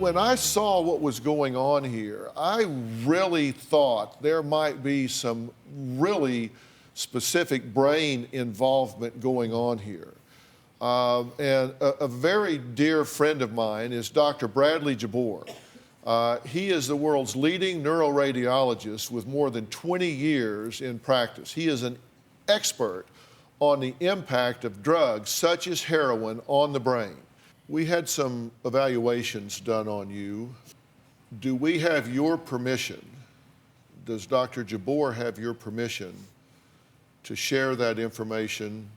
When I saw what was going on here, I really thought there might be some really specific brain involvement going on here. And a very dear friend of mine is Dr. Bradley Jabbour. He is the world's leading neuroradiologist with more than 20 years in practice. He is an expert on the impact of drugs such as heroin on the brain. We had some evaluations done on you. Do we have your permission? Does Dr. Jabbour have your permission to share that information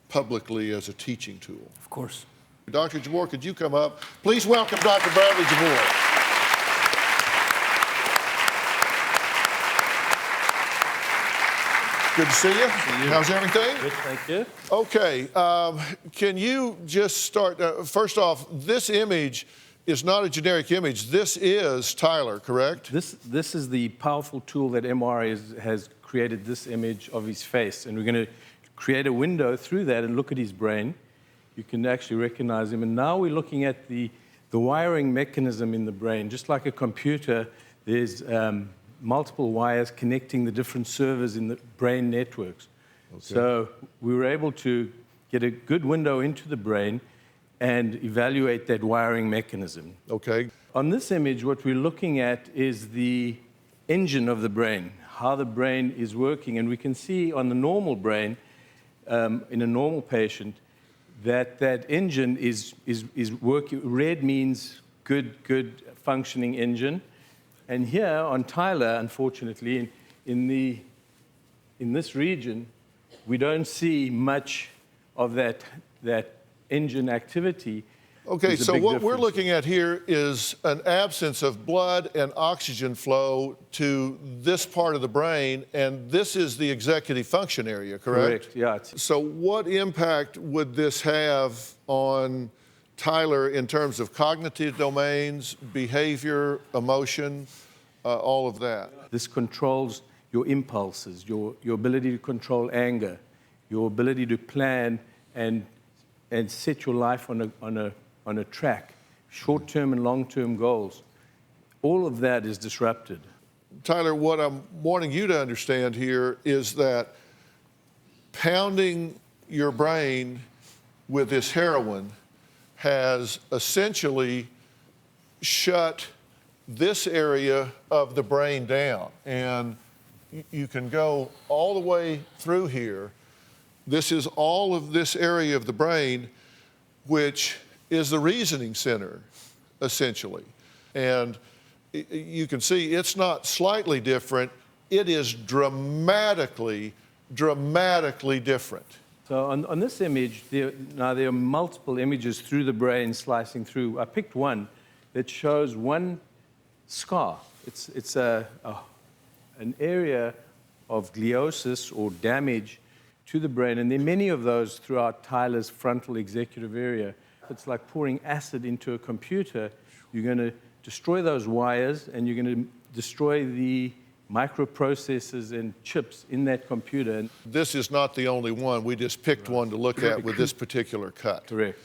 publicly as a teaching tool? Of course. Dr. Jabbour, could you come up? Please welcome Dr. Bradley Jabbour. Good to see you. How's everything? Good, thank you. Okay, can you just start, first off, this image is not a generic image. This is Tyler, correct? This is the powerful tool that MR has created this image of his face, and we're going to create a window through that and look at his brain. You can actually recognize him, and now we're looking at the wiring mechanism in the brain. Just like a computer, there's multiple wires connecting the different servers in the brain networks. Okay. So we were able to get a good window into the brain and evaluate that wiring mechanism. Okay. On this image, what we're looking at is the engine of the brain, how the brain is working. And we can see on the normal brain, in a normal patient, that engine is working. Red means good functioning engine. And here on Tyler, unfortunately, in this region, we don't see much of that engine activity. Okay, so what we're looking at here is an absence of blood and oxygen flow to this part of the brain, and this is the executive function area, correct? Correct, yeah. So what impact would this have on Tyler in terms of cognitive domains, behavior, emotion, all of that? This controls your impulses, your ability to control anger, your ability to plan and set your life on a track, short-term and long-term goals. All of that is disrupted. Tyler, what I'm wanting you to understand here is that pounding your brain with this heroin has essentially shut this area of the brain down. And you can go all the way through here. This is all of this area of the brain, which is the reasoning center, essentially. And you can see it's not slightly different, it is dramatically different. So on this image, there are multiple images through the brain slicing through. I picked one that shows one scar. It's an area of gliosis or damage to the brain, and there are many of those throughout Tyler's frontal executive area. It's like pouring acid into a computer. You're going to destroy those wires, and you're going to destroy the microprocessors and chips in that computer. This is not the only one. We just picked one to look at with this particular cut. Correct.